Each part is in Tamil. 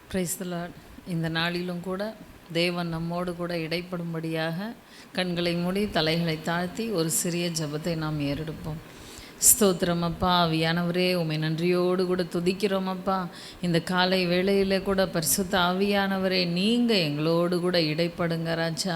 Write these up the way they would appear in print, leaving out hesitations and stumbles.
Praise the Lord. இந்த நாளிலும் கூட தேவன் நம்மோடு கூட இடைப்படும்படியாக கண்களை மூடி தலைகளை தாழ்த்தி ஒரு சிறிய ஜெபத்தை நாம் ஏறெடுப்போம். ஸ்தோத்திரம் அப்பா, ஆவியானவரே, உம்மை நன்றியோடு கூட துதிக்கிறோம் அப்பா. இந்த காலை வேளையில் கூட பரிசுத்த ஆவியானவரே, நீங்கள் எங்களோடு கூட இடைப்படுங்க ராஜா.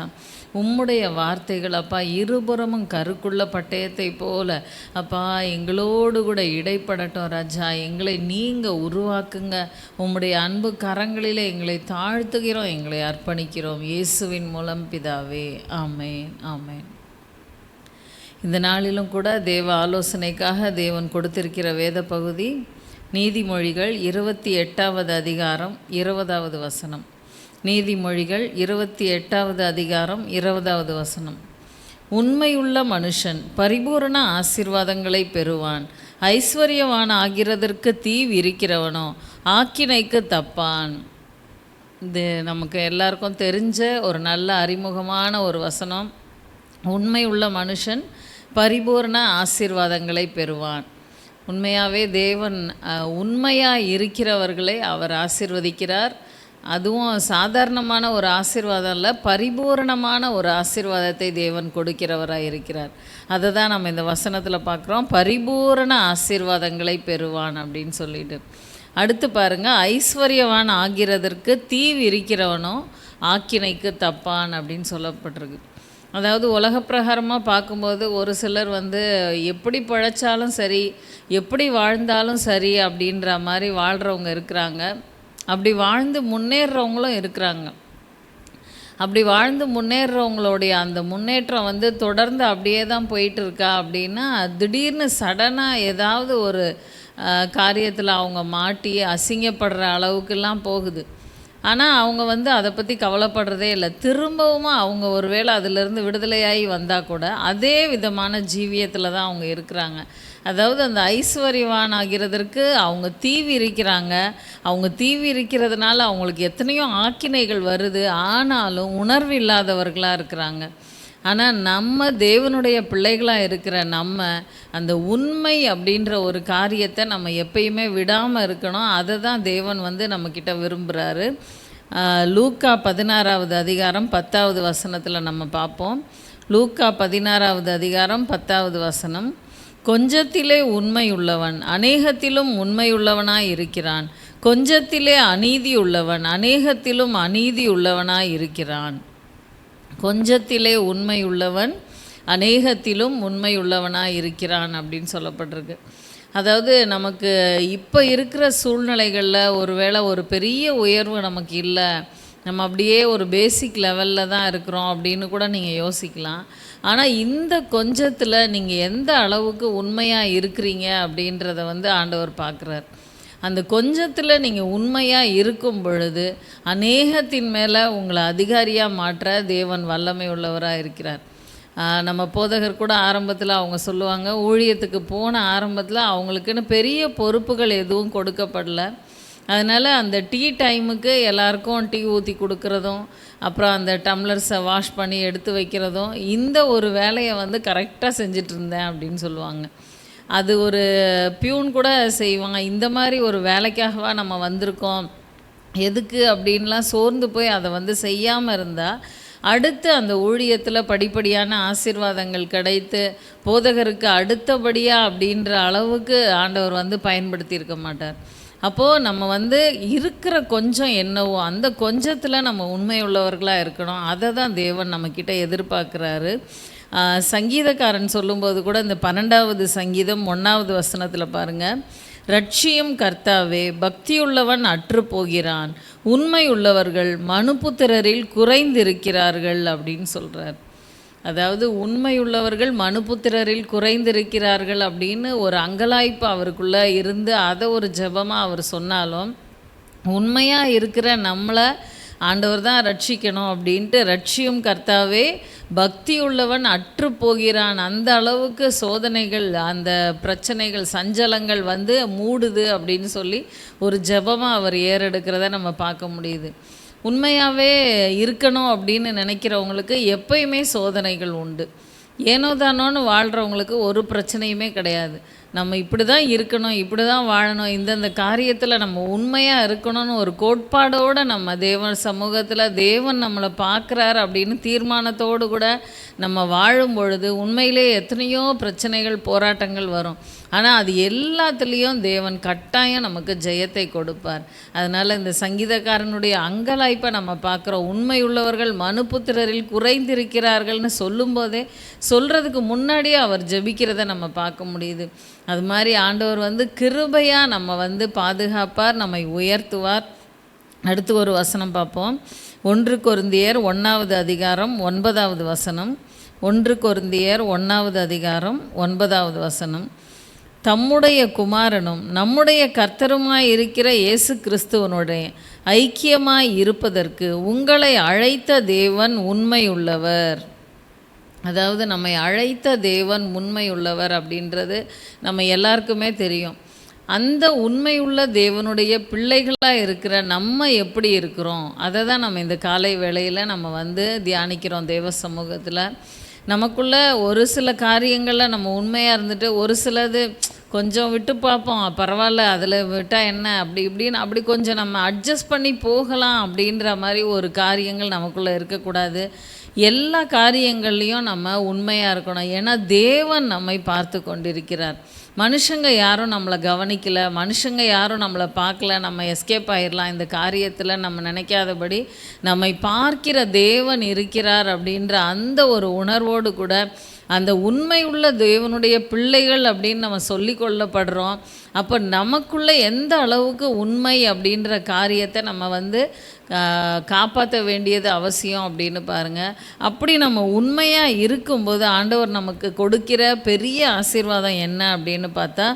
உம்முடைய வார்த்தைகள் அப்பா இருபுறமும் கருக்குள்ள பட்டயத்தை போல அப்பா எங்களோடு கூட இடைப்படட்டும் ராஜா. எங்களை நீங்கள் உருவாக்குங்க. உம்முடைய அன்பு கரங்களிலே எங்களை தாழ்த்துகிறோம், எங்களை அர்ப்பணிக்கிறோம். இயேசுவின் மூலம் பிதாவே, ஆமேன், ஆமேன். இந்த நாளிலும் கூட தேவ ஆலோசனைக்காக தேவன் கொடுத்திருக்கிற வேத பகுதி நீதிமொழிகள் 28வது அதிகாரம் 20வது வசனம். நீதிமொழிகள் 28வது அதிகாரம் 20வது வசனம். உண்மையுள்ள மனுஷன் பரிபூரண ஆசீர்வாதங்களை பெறுவான். ஐஸ்வர்யவான் ஆகிறதற்கு தீ விரிக்கிறவனோ ஆக்கினைக்கு தப்பான். இது நமக்கு எல்லாருக்கும் தெரிஞ்ச ஒரு நல்ல அறிமுகமான ஒரு வசனம். உண்மை உள்ள மனுஷன் பரிபூர்ண ஆசீர்வாதங்களை பெறுவான். உண்மையாகவே தேவன் உண்மையாக இருக்கிறவர்களை அவர் ஆசீர்வதிக்கிறார். அதுவும் சாதாரணமான ஒரு ஆசீர்வாதம் இல்லை, பரிபூர்ணமான ஒரு ஆசீர்வாதத்தை தேவன் கொடுக்கிறவராக இருக்கிறார். அதை தான் நம்ம இந்த வசனத்தில் பார்க்குறோம். பரிபூரண ஆசீர்வாதங்களை பெறுவான் அப்படின்னு சொல்லிட்டு. அடுத்து பாருங்கள், ஐஸ்வர்யவான் ஆகிறதற்கு தீ விரிக்கிறவனோ ஆக்கினைக்கு தப்பான் அப்படின்னு சொல்லப்பட்டிருக்கு. அதாவது உலக பிரகாரமாக பார்க்கும்போது ஒரு சிலர் எப்படி பழைச்சாலும் சரி, எப்படி வாழ்ந்தாலும் சரி அப்படின்ற மாதிரி வாழ்கிறவங்க இருக்கிறாங்க. அப்படி வாழ்ந்து முன்னேறவங்களும் இருக்கிறாங்க. அப்படி வாழ்ந்து முன்னேறவங்களுடைய அந்த முன்னேற்றம் தொடர்ந்து அப்படியே தான் போயிட்டு இருக்கா அப்படின்னா, திடீர்னு சடனாக ஏதாவது ஒரு காரியத்தில் அவங்க மாட்டி அசிங்கப்படுற அளவுக்கெல்லாம் போகுது. ஆனால் அவங்க அதை பற்றி கவலைப்படுறதே இல்லை. திரும்பவும் அவங்க ஒருவேளை அதிலிருந்து விடுதலையாகி வந்தால் கூட அதே விதமான ஜீவியத்தில் தான் அவங்க இருக்கிறாங்க. அதாவது அந்த ஐஸ்வர்யவான் ஆகிறதற்கு அவங்க தீவி இருக்கிறாங்க. அவங்க தீவி இருக்கிறதுனால அவங்களுக்கு எத்தனையோ ஆக்கினைகள் வருது. ஆனாலும் உணர்வு இல்லாதவர்களாக இருக்கிறாங்க. ஆனால் நம்ம தேவனுடைய பிள்ளைகளாக இருக்கிற நம்ம அந்த உண்மை அப்படின்ற ஒரு காரியத்தை நம்ம எப்பயுமே விடாமல் இருக்கணும். அதை தான் தேவன் நம்மக்கிட்ட விரும்புகிறாரு. லூக்கா 16வது அதிகாரம் 10வது வசனத்தில் நம்ம பார்ப்போம். லூக்கா 16வது அதிகாரம் 10வது வசனம். கொஞ்சத்திலே உண்மை உள்ளவன் அநேகத்திலும் உண்மையுள்ளவனாய் இருக்கிறான். கொஞ்சத்திலே அநீதி உள்ளவன் அநேகத்திலும் அநீதி உள்ளவனாய் இருக்கிறான். கொஞ்சத்திலே உண்மை உள்ளவன் அநேகத்திலும் உண்மை உள்ளவனாக இருக்கிறான் அப்படின்னு சொல்லப்பட்டிருக்கு. அதாவது நமக்கு இப்போ இருக்கிற சூழ்நிலைகளில் ஒருவேளை ஒரு பெரிய உயர்வு நமக்கு இல்லை, நம்ம அப்படியே ஒரு பேசிக் லெவலில் தான் இருக்கிறோம் அப்படின்னு கூட நீங்கள் யோசிக்கலாம். ஆனால் இந்த கொஞ்சத்தில் நீங்கள் எந்த அளவுக்கு உண்மையாக இருக்கிறீங்க அப்படின்றத ஆண்டவர் பார்க்குறார். அந்த கொஞ்சத்தில் நீங்கள் உண்மையாக இருக்கும் பொழுது அநேகத்தின் மேலே உங்களை அதிகாரியாக மாற்ற தேவன் வல்லமை உள்ளவராக இருக்கிறார். நம்ம போதகர் கூட ஆரம்பத்தில் அவங்க சொல்லுவாங்க, ஊழியத்துக்கு போன ஆரம்பத்தில் அவங்களுக்குன்னு பெரிய பொறுப்புகள் எதுவும் கொடுக்கப்படலை. அதனால் அந்த டீ டைமுக்கு எல்லாருக்கும் டீ ஊற்றி கொடுக்குறதும், அப்புறம் அந்த டம்ளர்ஸை வாஷ் பண்ணி எடுத்து வைக்கிறதும், இந்த ஒரு வேலையை கரெக்டாக செஞ்சிட்டு இருந்தேன் அப்படின்னு சொல்லுவாங்க. அது ஒரு பியூன் கூட செய்வாங்க. இந்த மாதிரி ஒரு வேலைக்காகவா நம்ம வந்திருக்கோம், எதுக்கு அப்படின்லாம் சோர்ந்து போய் அதை செய்யாமல் இருந்தால் அடுத்து அந்த ஊழியத்தில் படிப்படியான ஆசீர்வாதங்கள் கிடைத்து போதகருக்கு அடுத்தபடியாக அப்படின்ற அளவுக்கு ஆண்டவர் பயன்படுத்தியிருக்க மாட்டார். அப்போது நம்ம இருக்கிற கொஞ்சம் என்னவோ அந்த கொஞ்சத்தில் நம்ம உண்மை உள்ளவர்களாக இருக்கணும். அதை தான் தேவன் நம்மக்கிட்ட எதிர்பார்க்குறாரு. சங்கீதக்காரன் சொல்லும்போது கூட இந்த 12வது சங்கீதம் 1வது வசனத்தில் பாருங்கள், ரட்சியும் கர்த்தாவே, பக்தியுள்ளவன் அற்று போகிறான், உண்மை உள்ளவர்கள் மனுபுத்திரரில் குறைந்திருக்கிறார்கள் அப்படின்னு சொல்கிறார். அதாவது உண்மையுள்ளவர்கள் மனுபுத்திரரில் குறைந்திருக்கிறார்கள் அப்படின்னு ஒரு அங்கலாய்ப்பு அவருக்குள்ளே இருந்து அதை ஒரு ஜெபமாக அவர் சொன்னாலும், உண்மையாக இருக்கிற நம்மளை ஆண்டவர் தான் ரட்சிக்கணும் அப்படின்ட்டு ரட்சியும் கர்த்தாவே, பக்தி உள்ளவன் அற்று போகிறான். அந்த அளவுக்கு சோதனைகள், அந்த பிரச்சனைகள், சஞ்சலங்கள் மூடுது அப்படின்னு சொல்லி ஒரு ஜெபமாக அவர் ஏறெடுக்கிறத நம்ம பார்க்க முடியுது. உண்மையாகவே இருக்கணும் அப்படின்னு நினைக்கிறவங்களுக்கு எப்பயுமே சோதனைகள் உண்டு. ஏனோ தானோன்னு வாழ்கிறவங்களுக்கு ஒரு பிரச்சனையுமே கிடையாது. நம்ம இப்படி தான் இருக்கணும், இப்படி தான் வாழணும், இந்தந்த காரியத்தில் நம்ம உண்மையாக இருக்கணும்னு ஒரு கோட்பாடோடு நம்ம தேவன் சமூகத்தில் தேவன் நம்மளை பார்க்குறார் அப்படின்னு தீர்மானத்தோடு கூட நம்ம வாழும் பொழுது உண்மையிலே எத்தனையோ பிரச்சனைகள் போராட்டங்கள் வரும். ஆனால் அது எல்லாத்துலேயும் தேவன் கட்டாயம் நமக்கு ஜெயத்தை கொடுப்பார். அதனால் இந்த சங்கீதக்காரனுடைய அங்கலாய்ப்பை நம்ம பார்க்குறோம். உண்மையுள்ளவர்கள் மனுபுத்திரரில் குறைந்திருக்கிறார்கள்னு சொல்லும்போதே சொல்கிறதுக்கு முன்னாடியே அவர் ஜெபிக்கிறத நம்ம பார்க்க முடியுது. அது மாதிரி ஆண்டவர் கிருபையாக நம்ம பாதுகாப்பார், நம்மை உயர்த்துவார். அடுத்து ஒரு வசனம் பார்ப்போம். 1 கொரிந்தியர் 1வது அதிகாரம் 9வது வசனம். 1 கொரிந்தியர் 1வது அதிகாரம் 9வது வசனம். தம்முடைய குமாரனும் நம்முடைய கர்த்தருமாய் இருக்கிற இயேசு கிறிஸ்துவனுடைய ஐக்கியமாய் இருப்பதற்கு உங்களை அழைத்த தேவன் உண்மையுள்ளவர். அதாவது நம்மை அழைத்த தேவன் உண்மையுள்ளவர் அப்படின்றது நம்ம எல்லாருக்குமே தெரியும். அந்த உண்மையுள்ள தேவனுடைய பிள்ளைகளாக இருக்கிற நம்ம எப்படி இருக்கிறோம் அதை தான் நம்ம இந்த காலை வேளையில் நம்ம தியானிக்கிறோம். தேவ சமூகத்தில் நமக்குள்ள ஒரு சில காரியங்களில் நம்ம உண்மையாக இருந்துட்டு ஒரு சிலது கொஞ்சம் விட்டு பார்ப்போம், பரவாயில்ல அதில் விட்டால் என்ன அப்படி இப்படின்னு அப்படி கொஞ்சம் நம்ம அட்ஜஸ்ட் பண்ணி போகலாம் அப்படின்ற மாதிரி ஒரு காரியங்கள் நமக்குள்ளே இருக்கக்கூடாது. எல்லா காரியங்கள்லேயும் நம்ம உண்மையாக இருக்கணும். ஏன்னா தேவன் நம்மை பார்த்து கொண்டிருக்கிறார். மனுஷங்க யாரும் நம்மளை கவனிக்கலை, மனுஷங்க யாரும் நம்மளை பார்க்கல, நம்ம எஸ்கேப் ஆகிடலாம் இந்த காரியத்தில் நம்ம நினைக்காதபடி நம்மை பார்க்கிற தேவன் இருக்கிறார் அப்படின்ற அந்த ஒரு உணர்வோடு கூட அந்த உண்மை உள்ள தேவனுடைய பிள்ளைகள் அப்படின்னு நம்ம சொல்லி கொள்ளப்படுறோம். அப்போ நமக்குள்ளே எந்த அளவுக்கு உண்மை அப்படின்ற காரியத்தை நம்ம காப்பாற்ற வேண்டியது அவசியம் அப்படின்னு பாருங்கள். அப்படி நம்ம உண்மையாக இருக்கும்போது ஆண்டவர் நமக்கு கொடுக்கிற பெரிய ஆசீர்வாதம் என்ன அப்படின்னு பார்த்தா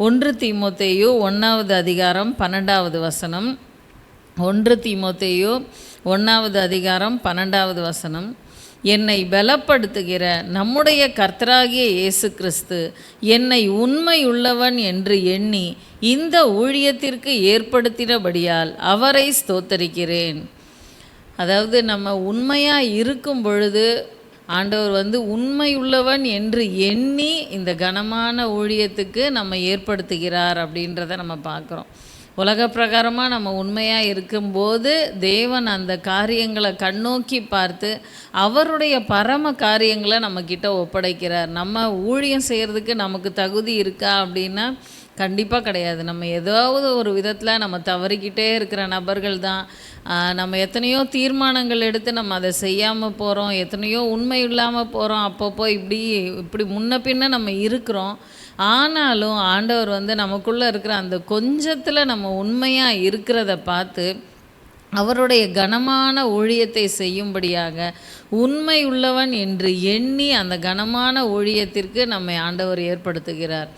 1 தீமோத்தேயு 1வது அதிகாரம் 12வது வசனம். 1 தீமோத்தேயு 1வது அதிகாரம் 12வது வசனம். என்னை பலப்படுத்துகிற நம்முடைய கர்த்தராகிய இயேசு கிறிஸ்து என்னை உண்மையுள்ளவன் என்று எண்ணி இந்த ஊழியத்திற்கு ஏற்படுத்தினபடியால் அவரை ஸ்தோத்தரிக்கிறேன். அதாவது நம்ம உண்மையாக இருக்கும் பொழுது ஆண்டவர் உண்மையுள்ளவன் என்று எண்ணி இந்த கனமான ஊழியத்துக்கு நம்ம ஏற்படுத்துகிறார் அப்படின்றத நம்ம பார்க்குறோம். உலக பிரகாரமாக நம்ம உண்மையாக இருக்கும்போது தேவன் அந்த காரியங்களை கண்ணோக்கி பார்த்து அவருடைய பரம காரியங்களை நம்மக்கிட்ட ஒப்படைக்கிறார். நம்ம ஊழியம் செய்கிறதுக்கு நமக்கு தகுதி இருக்கா அப்படின்னா கண்டிப்பாக கிடையாது. நம்ம ஏதாவது ஒரு விதத்தில் நம்ம தவறிக்கிட்டே இருக்கிற நபர்கள் தான். நம்ம எத்தனையோ தீர்மானங்கள் எடுத்து நம்ம அதை செய்யாமல் போகிறோம், எத்தனையோ உண்மை இல்லாமல் போகிறோம், அப்பப்போ இப்படி முன்ன பின்ன நம்ம இருக்கிறோம். ஆனாலும் ஆண்டவர் நமக்குள்ளே இருக்கிற அந்த கொஞ்சத்தில் நம்ம உண்மையாக இருக்கிறத பார்த்து அவருடைய கனமான ஊழியத்தை செய்யும்படியாக உண்மை உள்ளவன் என்று எண்ணி அந்த கனமான ஊழியத்திற்கு நம்மை ஆண்டவர் ஏற்படுத்துகிறார்.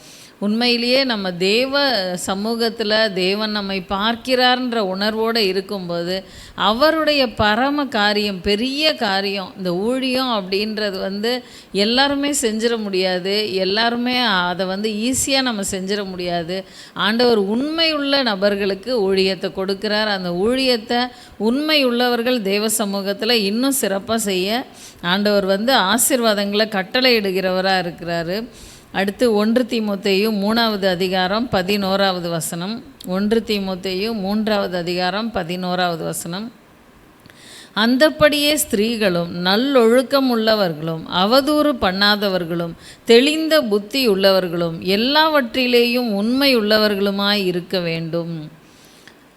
உண்மையிலேயே நம்ம தேவ சமூகத்தில் தேவன் நம்மை பார்க்கிறார்ன்ற உணர்வோடு இருக்கும்போது அவருடைய பரம காரியம் பெரிய காரியம். இந்த ஊழியம் அப்படின்றது எல்லாருமே செஞ்சிட முடியாது, எல்லாருமே அதை ஈஸியாக நம்ம செஞ்சிட முடியாது. ஆண்டவர் உண்மையுள்ள நபர்களுக்கு ஊழியத்தை கொடுக்குறார். அந்த ஊழியத்தை உண்மை உள்ளவர்கள் தேவ சமூகத்தில் இன்னும் சிறப்பாக செய்ய ஆண்டவர் ஆசீர்வாதங்களை கட்டளையிடுகிறவராக இருக்கிறாரு. அடுத்து 1 தீமோத்தேயு 3வது அதிகாரம் 11வது வசனம். 1 தீமோத்தேயு 3வது அதிகாரம் 11வது வசனம். அந்தப்படியே ஸ்திரீகளும் நல்லொழுக்கம் உள்ளவர்களும் அவதூறு பண்ணாதவர்களும் தெளிந்த புத்தி உள்ளவர்களும் எல்லாவற்றிலேயும் உண்மை உள்ளவர்களுமாய் இருக்க வேண்டும்.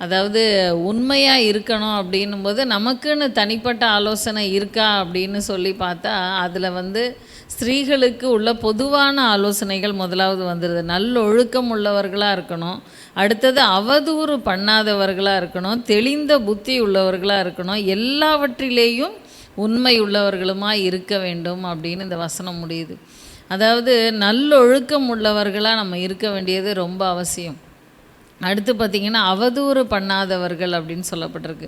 அதாவது உண்மையாக இருக்கணும் அப்படின்னும்போது நமக்குன்னு தனிப்பட்ட ஆலோசனை இருக்கா அப்படின்னு சொல்லி பார்த்தா அதில் ஸ்திரீகளுக்கு உள்ள பொதுவான ஆலோசனைகள் முதலாவது வந்துடுது. நல்லொழுக்கம் உள்ளவர்களாக இருக்கணும், அடுத்தது அவதூறு பண்ணாதவர்களாக இருக்கணும், தெளிந்த புத்தி உள்ளவர்களாக இருக்கணும், எல்லாவற்றிலேயும் உண்மை உள்ளவர்களுமாய் இருக்க வேண்டும் அப்படின்னு இந்த வசனம் முடியுது. அதாவது நல்லொழுக்கம் உள்ளவர்களாக நம்ம இருக்க வேண்டியது ரொம்ப அவசியம். அடுத்து பார்த்திங்கன்னா அவதூறு பண்ணாதவர்கள் அப்படின்னு சொல்லப்பட்டிருக்கு.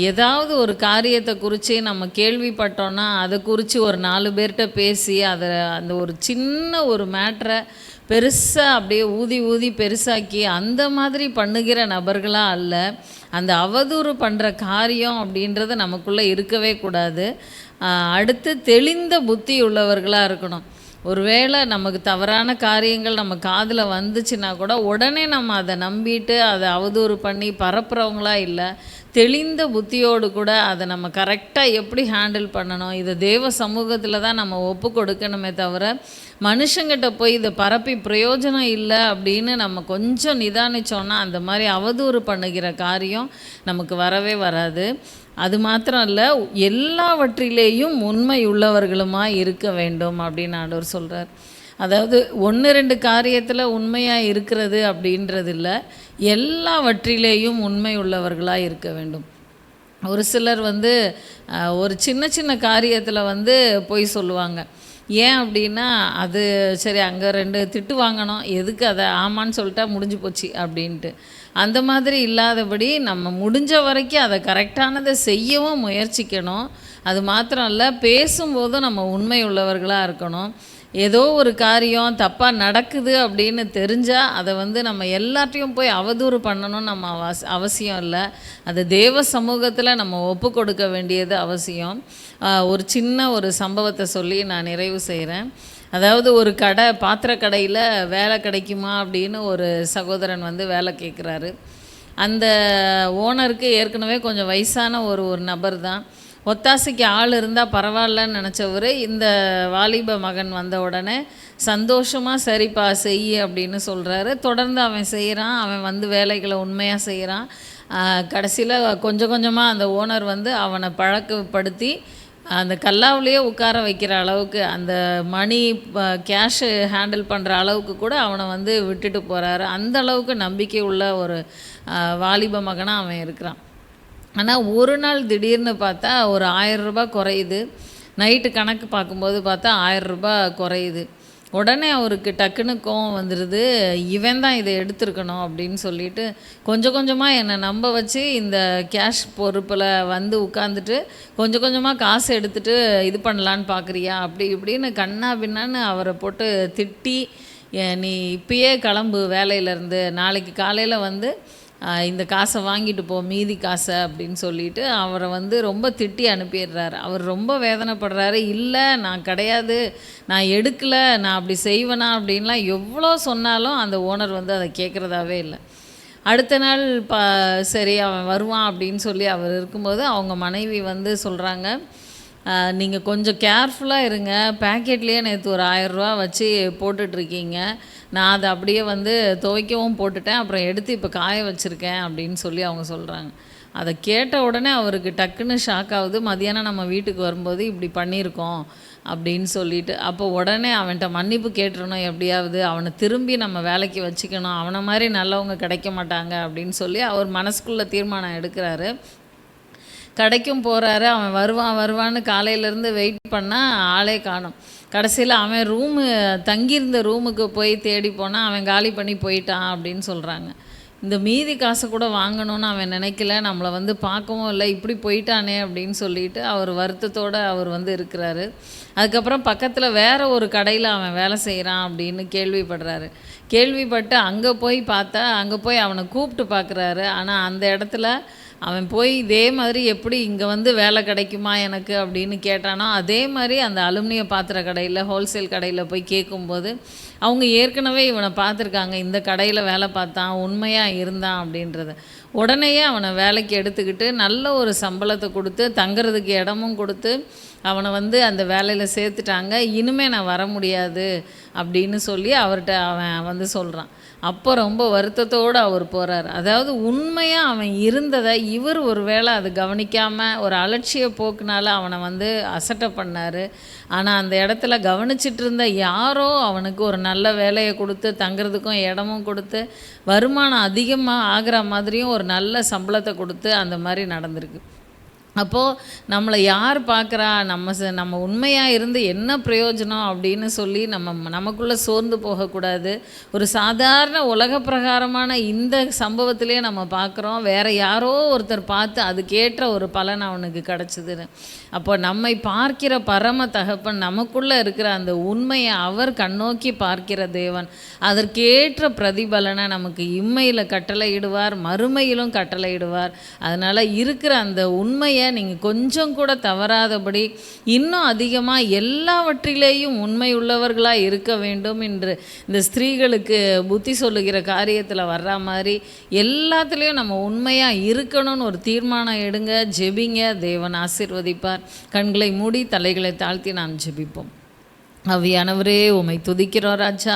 ஏதாவது ஒரு காரியத்தை குறித்து நம்ம கேள்விப்பட்டோன்னா அதை குறித்து ஒரு 4 பேர்கிட்ட பேசி அந்த ஒரு சின்ன ஒரு மேட்ரை பெருசாக அப்படியே ஊதி பெருசாக்கி அந்த மாதிரி பண்ணுகிற நபர்களாக அல்ல. அந்த அவதூறு பண்ணுற காரியம் அப்படின்றது நமக்குள்ளே இருக்கவே கூடாது. அடுத்து தெளிந்த புத்தி உள்ளவர்களாக இருக்கணும். ஒருவேளை நமக்கு தவறான காரியங்கள் நம்ம காதில் வந்துச்சுன்னா கூட உடனே நம்ம அதை நம்பிட்டு அதை அவதூறு பண்ணி பரப்புகிறவங்களா இல்லை, தெளிந்த புத்தியோடு கூட அதை நம்ம கரெக்டாக எப்படி ஹேண்டில் பண்ணணும், இதை தேவ சமூகத்தில் தான் நம்ம ஒப்பு கொடுக்கணுமே தவிர மனுஷங்கிட்ட போய் இதை பரப்பி பிரயோஜனம் இல்லை அப்படின்னு நம்ம கொஞ்சம் நிதானித்தோன்னா அந்த மாதிரி அவதூறு பண்ணுகிற காரியம் நமக்கு வரவே வராது. அது மாத்திரம் இல்லை, எல்லாவற்றிலேயும் உண்மை உள்ளவர்களுமாக இருக்க வேண்டும் அப்படின்னு ஆண்டவர் சொல்கிறார். அதாவது 1-2 காரியத்தில் உண்மையாக இருக்கிறது அப்படின்றது இல்லை, எல்லாவற்றிலேயும் உண்மை உள்ளவர்களாக இருக்க வேண்டும். ஒரு சிலர் ஒரு சின்ன சின்ன காரியத்தில் பொய் சொல்லுவாங்க. ஏன் அப்படின்னா, அது சரி அங்கே 2 திட்டு வாங்கணும், எதுக்கு அதை ஆமான்னு சொல்லிட்டா முடிஞ்சு போச்சு அப்படின்ட்டு. அந்த மாதிரி இல்லாதபடி நம்ம முடிஞ்ச வரைக்கும் அதை கரெக்டானதை செய்யவும் முயற்சிக்கணும். அது மாத்திரம் இல்லை, பேசும்போதும் நம்ம உண்மை உள்ளவர்களாக இருக்கணும். ஏதோ ஒரு காரியம் தப்பாக நடக்குது அப்படின்னு தெரிஞ்சால் அதை நம்ம எல்லாத்தையும் போய் அவதூறு பண்ணணும்னு நம்ம அவசியம் இல்லை. அது தேவ சமூகத்தில் நம்ம ஒப்பு கொடுக்க வேண்டியது அவசியம். ஒரு சின்ன ஒரு சம்பவத்தை சொல்லி நான் நிறைவு செய்கிறேன். அதாவது ஒரு பாத்திர கடையில் வேலை கிடைக்குமா அப்படின்னு ஒரு சகோதரன் வேலை கேட்குறாரு. அந்த ஓனருக்கு ஏற்கனவே கொஞ்சம் வயசான ஒரு நபர் தான். ஒத்தாசைக்கு ஆள் இருந்தால் பரவாயில்லன்னு நினச்சவர் இந்த வாலிப மகன் வந்த உடனே சந்தோஷமாக சரிப்பா செய் அப்படின்னு சொல்கிறாரு. தொடர்ந்து அவன் செய்கிறான். அவன் வேலைகளை உண்மையாக செய்கிறான். கடைசியில் கொஞ்சம் கொஞ்சமாக அந்த ஓனர் அவனை பழக்கப்படுத்தி அந்த கல்லாவிலேயே உட்கார வைக்கிற அளவுக்கு, அந்த மணி கேஷு ஹேண்டில் பண்ணுற அளவுக்கு கூட அவனை விட்டுட்டு போகிறாரு. அந்த அளவுக்கு நம்பிக்கை உள்ள ஒரு வாலிப மகனாக அவன் இருக்கிறான். ஆனால் ஒரு நாள் திடீர்னு பார்த்தா ஒரு 1000 ரூபாய் குறையுது. நைட்டு கணக்கு பார்க்கும்போது பார்த்தா 1000 ரூபாய் குறையுது. உடனே அவருக்கு டக்குன்னு கோவம் வந்துடுது. இவன் தான் இதை எடுத்துருக்கணும் அப்படின்னு சொல்லிட்டு கொஞ்சம் கொஞ்சமாக என்னை நம்ப வச்சு இந்த கேஷ் பொறுப்பில் உட்காந்துட்டு கொஞ்சம் கொஞ்சமாக காசு எடுத்துகிட்டு இது பண்ணலான்னு பார்க்குறியா அப்படி இப்படின்னு கண்ணா பின்னான்னு அவரை போட்டு திட்டி, நீ இப்பயே கிளம்பு வேலையிலேருந்து, நாளைக்கு காலையில் இந்த காசை வாங்கிட்டு போ, மீதி காசை அப்படின்னு சொல்லிட்டு அவரை ரொம்ப திட்டி அனுப்பிடுறாரு. அவர் ரொம்ப வேதனைப்படுறாரு. இல்லை நான் கிடையாது, நான் எடுக்கலை, நான் அப்படி செய்வேனா அப்படின்லாம் எவ்வளோ சொன்னாலும் அந்த ஓனர் அதை கேட்குறதாவே இல்லை. அடுத்த நாள் சரி அவன் வருவான் அப்படின்னு சொல்லி அவர் இருக்கும்போது அவங்க மனைவி சொல்கிறாங்க, நீங்கள் கொஞ்சம் கேர்ஃபுல்லாக இருங்க, பேக்கெட்லேயே நேற்று ஒரு 1000 ரூபா வச்சு போட்டுட்ருக்கீங்க, நான் அதை அப்படியே துவைக்கவும் போட்டுட்டேன், அப்புறம் எடுத்து இப்போ காய வச்சுருக்கேன் அப்படின்னு சொல்லி அவங்க சொல்கிறாங்க. அதை கேட்ட உடனே அவருக்கு டக்குன்னு ஷாக் ஆகுது. மதியானம் நம்ம வீட்டுக்கு வரும்போது இப்படி பண்ணியிருக்கோம் அப்படின்னு சொல்லிட்டு, அப்போ உடனே அவன்கிட்ட மன்னிப்பு கேட்டுறணும், எப்படியாவது அவனை திரும்பி நம்ம வேலைக்கு வச்சுக்கணும், அவனை மாதிரி நல்லவங்க கிடைக்க மாட்டாங்க அப்படின்னு சொல்லி அவர் மனசுக்குள்ளே தீர்மானம் எடுக்கிறாரு. கடைக்கும் போகிறாரு. அவன் வருவான்னு காலையிலேருந்து வெயிட் பண்ணால் ஆளே காணோம். கடைசியில் அவன் தங்கியிருந்த ரூமுக்கு போய் தேடி போனால் அவன் காலி பண்ணி போயிட்டான் அப்படின்னு சொல்கிறாங்க. இந்த மீதி காசை கூட வாங்கணும்னு அவன் நினைக்கல, நம்மளை பார்க்கவும் இல்லை, இப்படி போயிட்டானே அப்படின்னு சொல்லிட்டு அவர் வருத்தத்தோடு அவர் இருக்கிறாரு. அதுக்கப்புறம் பக்கத்தில் வேறு ஒரு கடையில் அவன் வேலை செய்கிறான் அப்படின்னு கேள்விப்பட்டு அங்கே போய் பார்த்தா, அங்கே போய் அவனை கூப்பிட்டு பார்க்குறாரு. ஆனால் அந்த இடத்துல அவன் போய் இதே மாதிரி எப்படி இங்கே வேலை கிடைக்குமா எனக்கு அப்படின்னு கேட்டானோ அதே மாதிரி அந்த அலுமினிய பாத்திர கடையில், ஹோல்சேல் கடையில் போய் கேட்கும்போது அவங்க ஏற்கனவே இவனை பார்த்துருக்காங்க, இந்த கடையில் வேலை பார்த்தான், உண்மையாக இருந்தான் அப்படின்றத. உடனேயே அவனை வேலைக்கு எடுத்துக்கிட்டு நல்ல ஒரு சம்பளத்தை கொடுத்து தங்குறதுக்கு இடமும் கொடுத்து அவனை அந்த வேலையில் சேர்த்துட்டாங்க. இனிமேல் நான் வர முடியாது அப்படின்னு சொல்லி அவர்கிட்ட அவன் சொல்கிறான். அப்போ ரொம்ப வருத்தத்தோடு அவர் போகிறார். அதாவது உண்மையாக அவன் இருந்ததை இவர் ஒரு வேளை அது கவனிக்காமல் ஒரு அலட்சிய போக்குனால அவனை அசட்டை பண்ணார். ஆனால் அந்த இடத்துல கவனிச்சிட்டு இருந்த யாரோ அவனுக்கு ஒரு நல்ல வேலையை கொடுத்து தங்குறதுக்கும் இடமும் கொடுத்து வருமானம் அதிகமாக ஆகிற மாதிரியும் ஒரு நல்ல சம்பளத்தை கொடுத்து அந்த மாதிரி நடந்திருக்கு. அப்போது நம்மளை யார் பார்க்குறா, நம்ம உண்மையாக இருந்து என்ன பிரயோஜனம் அப்படின்னு சொல்லி நமக்குள்ளே சோர்ந்து போகக்கூடாது. ஒரு சாதாரண உலக பிரகாரமான இந்த சம்பவத்திலே நம்ம பார்க்குறோம், வேறு யாரோ ஒருத்தர் பார்த்து அதுக்கேற்ற ஒரு பலன் அவனுக்கு கிடச்சிதுன்னு. அப்போ நம்மை பார்க்கிற பரம தகப்பன் நமக்குள்ளே இருக்கிற அந்த உண்மையை அவர் கண்ணோக்கி பார்க்கிற தேவன் அதற்கேற்ற பிரதிபலனை நமக்கு இம்மையில் கட்டளையிடுவார், மறுமையிலும் கட்டளையிடுவார். அதனால் இருக்கிற அந்த உண்மையை உண்மையை நீங்கள் கொஞ்சம் கூட தவறாதபடி இன்னும் அதிகமாக எல்லாவற்றிலேயும் உண்மை உள்ளவர்களாக இருக்க வேண்டும் என்று இந்த ஸ்திரீகளுக்கு புத்தி சொல்லுகிற காரியத்தில் வர்ற மாதிரி எல்லாத்துலேயும் நம்ம உண்மையாக இருக்கணும்னு ஒரு தீர்மானம் எடுங்க, ஜெபிங்க. தேவன் ஆசீர்வதிப்பார். கண்களை மூடி தலைகளை தாழ்த்தி நாம் ஜெபிப்போம். ஆவியானவரே, உமை துதிக்கிறோம் ராஜா.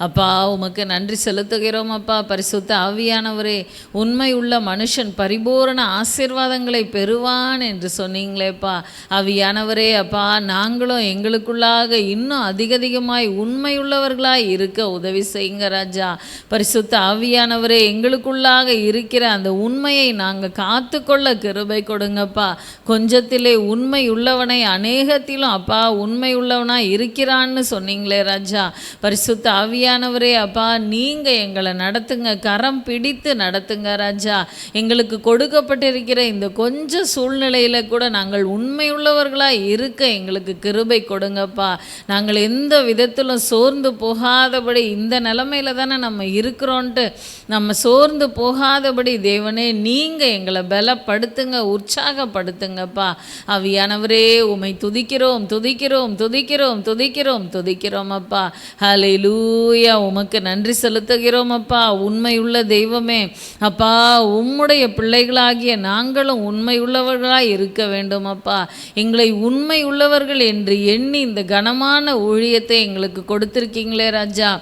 அப்பா, உமக்கு நன்றி செலுத்துகிறோம் அப்பா. பரிசுத்த ஆவியானவரே, உண்மை உள்ள மனுஷன் பரிபூரண ஆசீர்வாதங்களை பெறுவான் என்று சொன்னீங்களேப்பா. ஆவியானவரே அப்பா, நாங்களும் எங்களுக்குள்ளாக இன்னும் அதிகமாய் உண்மையுள்ளவர்களாய் இருக்க உதவி செய்யுங்க ராஜா. பரிசுத்த ஆவியானவரே, எங்களுக்குள்ளாக இருக்கிற அந்த உண்மையை நாங்கள் காத்துக்கொள்ள கிருபை கொடுங்கப்பா. கொஞ்சத்திலே உண்மை உள்ளவனை அநேகத்திலும் அப்பா உண்மை உள்ளவனாய் இருக்கிற சொன்னீங்களே ராஜா. பரிசுத்த ஆவியானவரே அப்பா, நீங்க எங்களை நடத்துங்க, கரம் பிடித்து நடத்துங்க ராஜா. எங்களுக்கு கொடுக்கப்பட்டிருக்கிற இந்த கொஞ்சம் சூழ்நிலையில கூட நாங்கள் உண்மையுள்ளவர்களாய் இருக்க எங்களுக்கு கிருபை கொடுங்கப்பா. நாங்கள் எந்த விதத்திலும் சோர்ந்து போகாதபடி, இந்த நிலைமையில தானே நம்ம இருக்கிறோன்ட்டு நம்ம சோர்ந்து போகாதபடி தேவனே நீங்க எங்களை பலப்படுத்துங்க, உற்சாகப்படுத்துங்கப்பா. ஆவியானவரே, உமை துதிக்கிறோம் துதிக்கிறோம் துதிக்கிறோம் துதிக்கிறோம் துதிக்கிறோம் அப்பா. ஹல்லேலூயா. உமக்கு நன்றி செலுத்துகிறோம் அப்பா. உண்மையுள்ள தெய்வமே அப்பா, உம்முடைய பிள்ளைகளாகிய நாங்களும் உண்மையுள்ளவர்களாய் இருக்க வேண்டும் அப்பா. எங்களை உண்மை உள்ளவர்கள் என்று எண்ணி இந்த கனமான ஊழியத்தை எங்களுக்கு கொடுத்திருக்கீங்களே ராஜா.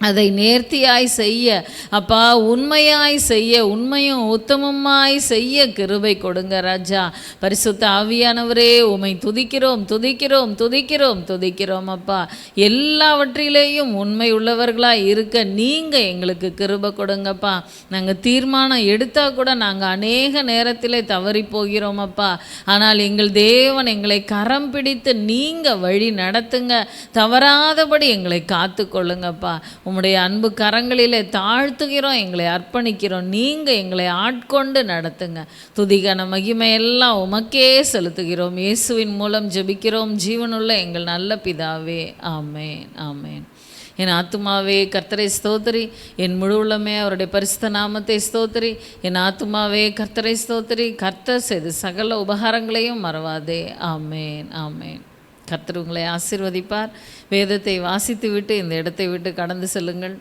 அதை நேர்த்தியாய் செய்ய அப்பா, உண்மையாய் செய்ய, உண்மையும் உத்தமமாய் செய்ய கிருபை கொடுங்க ராஜா. பரிசுத்த ஆவியானவரே, உமை துதிக்கிறோம் துதிக்கிறோம் துதிக்கிறோம் துதிக்கிறோம் அப்பா. எல்லாவற்றிலேயும் உண்மை உள்ளவர்களாய் இருக்க நீங்கள் எங்களுக்கு கிருபை கொடுங்கப்பா. நாங்கள் தீர்மானம் எடுத்தால் கூட நாங்கள் அநேக நேரத்திலே தவறி போகிறோம் அப்பா. ஆனால் எங்கள் தேவன் எங்களை கரம் பிடித்து நீங்கள் வழி நடத்துங்க, தவறாதபடி எங்களை காத்து கொள்ளுங்கப்பா. உம்முடைய அன்பு கரங்களிலே தாழ்த்துகிறோம், எங்களை அர்ப்பணிக்கிறோம். நீங்கள் எங்களை ஆட்கொண்டு நடத்துங்க. துதிகான மகிமையெல்லாம் உமக்கே செலுத்துகிறோம். இயேசுவின் மூலம் ஜெபிக்கிறோம் ஜீவனுள்ள எங்கள் நல்ல பிதாவே. ஆமேன் ஆமேன். என் ஆத்துமாவே கர்த்தரை ஸ்தோத்திரி, என் முழு உள்ளமே அவருடைய பரிசுத்த நாமத்தை ஸ்தோத்திரி. என் ஆத்துமாவே கர்த்தரை ஸ்தோத்திரி, கர்த்தர் செய்து சகல உபகாரங்களையும் மறவாதே. ஆமேன் ஆமேன். கர்த்தர் உங்களை ஆசீர்வதிப்பார். வேதத்தை வாசித்து விட்டு இந்த இடத்தை விட்டு கடந்து செல்லுங்கள்.